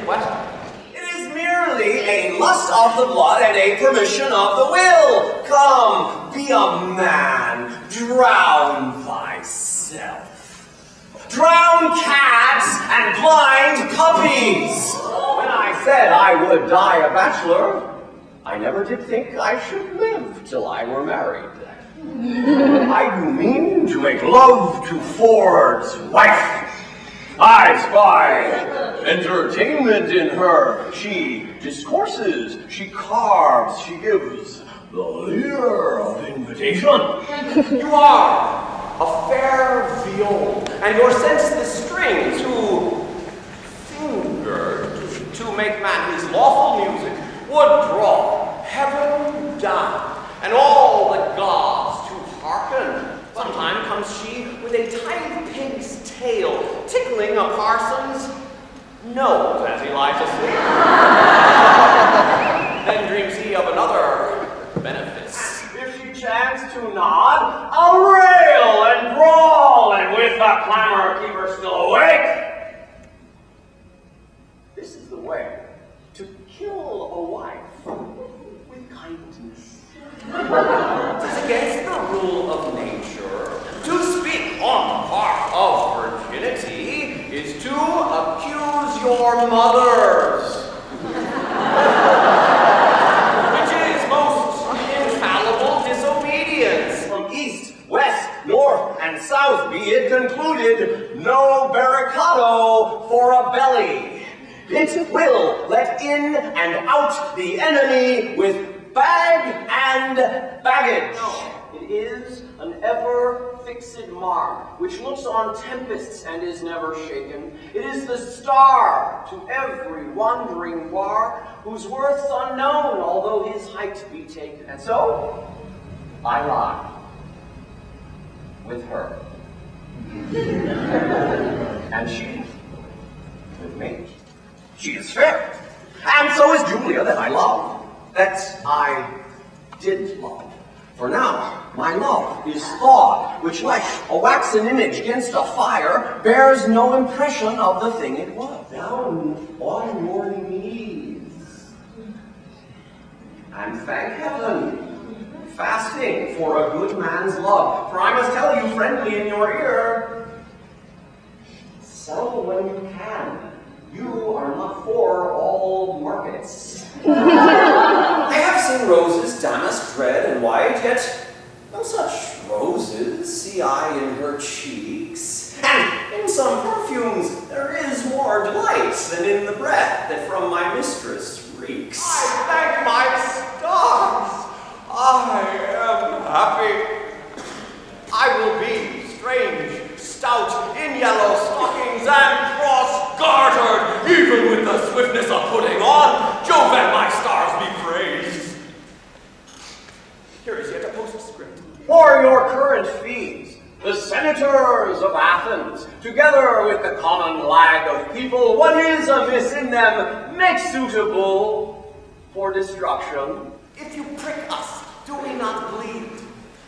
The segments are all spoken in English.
question. It is merely a lust of the blood and a permission of the will. Come, be a man. Drown thyself. Drown cats and blind puppies. When I said I would die a bachelor, I never did think I should live till I were married. I do mean to make love to Ford's wife. I spy entertainment in her. She discourses, she carves, she gives the leer of invitation. You are a fair viol, and your sense the string to finger to make man his lawful music would draw heaven down, and all the gods to hearken. Sometime comes she with a tiny pig's tail, tickling a parson's nose as he lies asleep. Then dreams he of another benefice. If she chance to nod, I'll rail and brawl, and with a clamor keep her still awake. This is the way to kill a wife with kindness. It's against the rule of nature to speak on the part of virginity is to accuse your mothers, which is most infallible disobedience. From east, west, north, and south be it concluded, no barricado for a belly. It will let in and out the enemy with bag and baggage. It is an ever-fixed mark, which looks on tempests and is never shaken. It is the star to every wandering bar, whose worth's unknown, although his height be taken. And so, I lie with her. And she with me. She is fair. And so is Julia that I love. That I did love. For now, my love is thawed, which like a waxen image against a fire, bears no impression of the thing it was. Down on your knees. And thank heaven, fasting for a good man's love. For I must tell you friendly in your ear, sell when you can. You are not for all markets. I have seen roses damask red and white, yet no such roses see I in her cheeks. And in some perfumes there is more delight than in the breath that from my mistress reeks. I thank my stars. I am happy. I will be strange, stout, in yellow stockings and cross-gartered, even with the swiftness of putting on. Jove and my stars be praised. Here is yet a postscript. For your current fees, the senators of Athens, together with the common lag of people, what is amiss in them, make suitable for destruction. If you prick us, do we not bleed?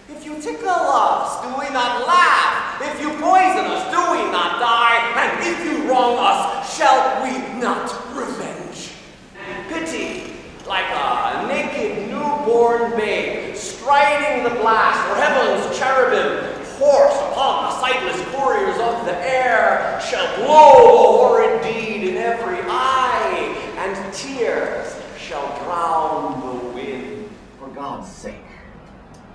If you tickle us, do we not laugh? If you poison us, do we not die? And if you wrong us, shall we not revenge? Pity, like a naked newborn babe, striding the blast where heaven's cherubim, horse upon the sightless couriers of the air, shall blow the horrid deed in every eye, and tears shall drown the wind. For God's sake,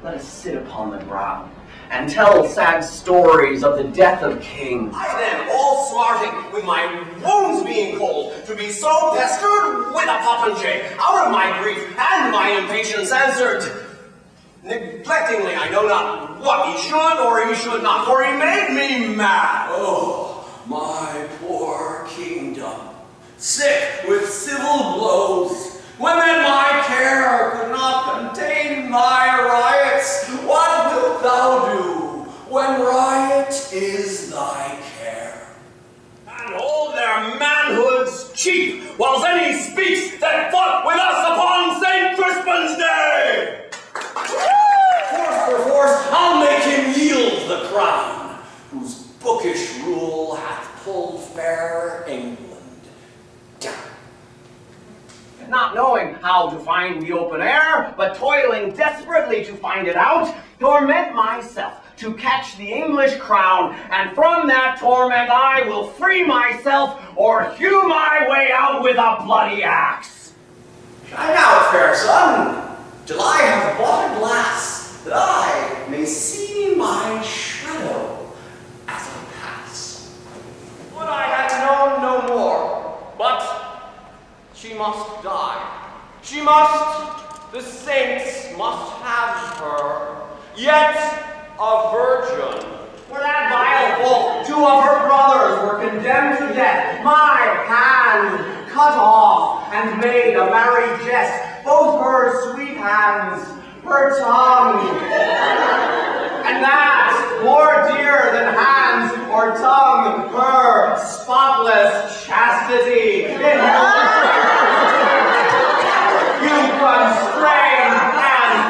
let us sit upon the ground and tell sad stories of the death of kings. I then, all smarting with my wounds being cold, to be so pestered with a popinjay, out of my grief and my impatience answered, neglectingly I know not what he should or he should not, for he made me mad. Oh, my poor kingdom, sick with civil blows, when then my care could not contain thy riots, what wilt thou do when riot is thy care? And hold their manhood's chief, whilst any speaks that fought with us upon St. Crispin's Day! Force for force, I'll make him yield the crown, whose bookish rule hath pulled fair England down. how to find the open air, but toiling desperately to find it out, torment myself to catch the English crown, and from that torment I will free myself or hew my way out with a bloody axe. Shine out, fair son, till I have bought a glass, that I may see my shadow as I pass. Would I had known no more, but she must die. She must, the saints must have her, yet a virgin. For that vile fault, 2 of her brothers were condemned to death, my hand cut off and made a merry jest, both her sweet hands, her tongue, and that, more dear than hands or tongue, her spotless chastity. You constrain and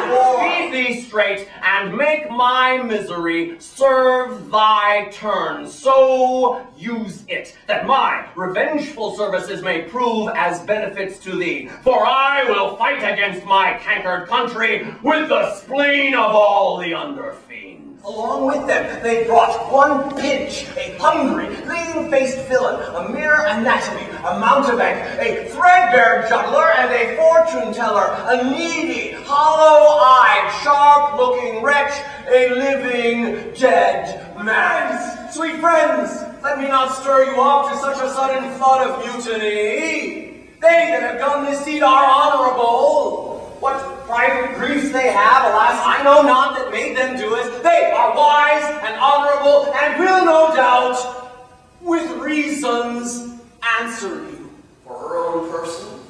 feed thee straight, and make my misery serve thy turn. So use it, that my revengeful services may prove as benefits to thee. For I will fight against my cankered country with the spleen of all the under-fiends. Along with them, they brought one pinch, a hungry, lean-faced villain, a mere anatomy, a mountebank, a threadbare juggler, and a fortune-teller, a needy, hollow-eyed, sharp-looking wretch, a living, dead man. Sweet friends, let me not stir you up to such a sudden flood of mutiny. They that have done this deed are honorable. What private griefs they have, alas, I know not, that made them do it. They are wise and honorable, and will no doubt, with reasons, answer you. For her own person,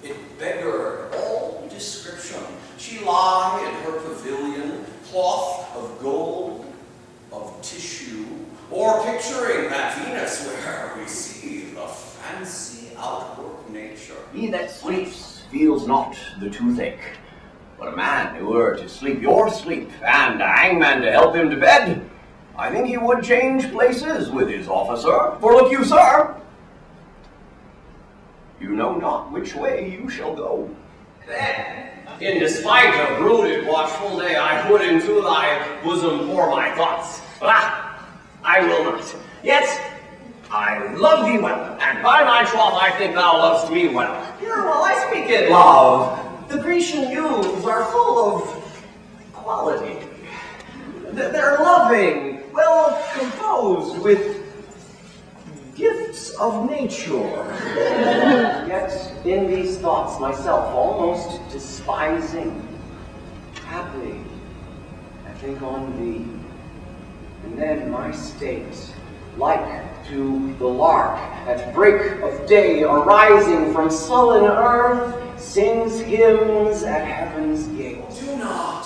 it beggared all description. She lie in her pavilion, cloth of gold, of tissue, or picturing that Venus where we see the fancy outwork nature. He that sleeps feels not the toothache, but a man who were to sleep your sleep, and a hangman to help him to bed, I think he would change places with his officer. For look you, sir, you know not which way you shall go. Then, in despite of brooded watchful day, I would into thy bosom pour my thoughts. But I will not. Yet, I love thee well, and by my troth I think thou lovest me well. Here, while I speak in love, the Grecian youths are full of quality. They're loving, well composed, with gifts of nature. Yet in these thoughts myself, almost despising, haply I think on thee, and then my state, like to the lark at break of day arising from sullen earth, sings hymns at heaven's gate. Do not,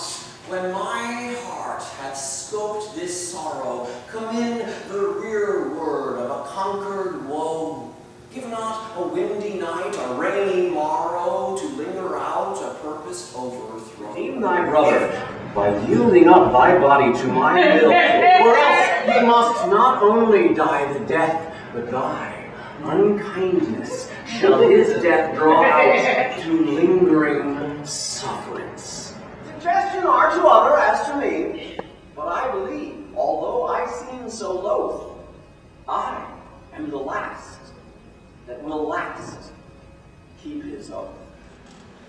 when my heart hath scoped this sorrow, come in the rearward of a conquered woe. Give not a windy night, a rainy morrow, to linger out a purpose overthrown. Redeem thy brother by yielding up thy body to my will, or else he must not only die the death, but thy unkindness shall his death draw out to lingering sufferance. Suggestion are to other as to me, but I believe, although I seem so loath, I am the last that will last keep his oath.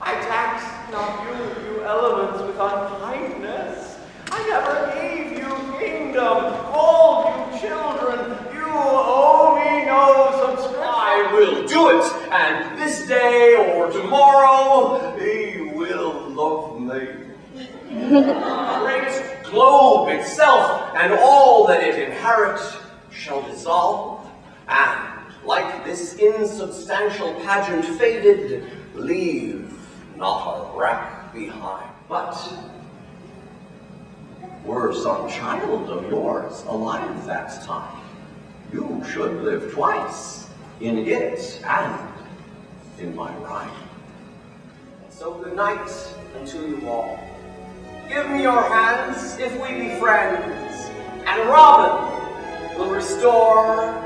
I tax not you elements, with unkindness. I never gave you kingdom, all you children. You owe me no subscription. I will do it, and this day or tomorrow he will love me. The great globe itself and all that it inherits shall dissolve, and like this insubstantial pageant faded, leave not a wreck behind. But were some child of yours alive that time, you should live twice, in it and in my rhyme. So good night unto you all. Give me your hands if we be friends, and Robin will restore